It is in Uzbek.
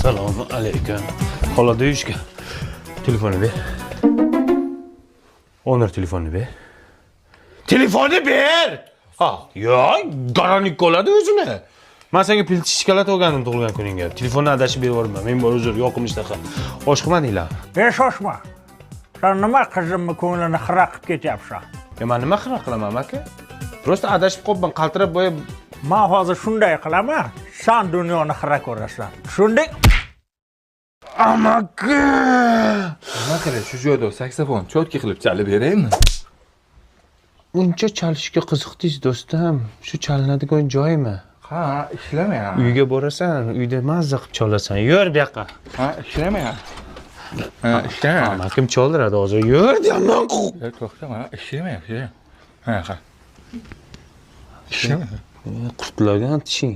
Assalomu alaykum. Xolada uyishga. Telefonni ber. Onur telefonni ber. Telefonni ber. Ha, yo'q, garanik qoladi o'zini. Men senga pilchi shokolad olgandim tug'ilgan kuningga. Telefonni adashib berib yuborma. Men bor uzr, yo'qim ishtaqa. Oshqmadinglar. Shoshma. Sen nima qizimni ko'nglini xira qilib ketyapsan? Men nima xira qilaman, aka? Prosta adashib qolibman, qaltirab bo'yab. Men hozir shunday qilaman. Sen dunyoni xira ko'rasan. Tushunding? Amaki! Nima qilay, shu joyda saksofon chotki qilib chalib beraymi? Uncha chalishga qiziqdingiz do'stim. Shu chalinadigan joymi? Ha, ishlamayapti. Uyga borasan, uyda mazza qilib chalasan. Yur bu yoqqa. Ha, ishlamayapti. Ha, ishlamayapti. Amakim choldiradi hozir. Yur deyapman. To'xta, mana ishlamayapti. Ha. Ishlamayapti. Qurtlagan tishing.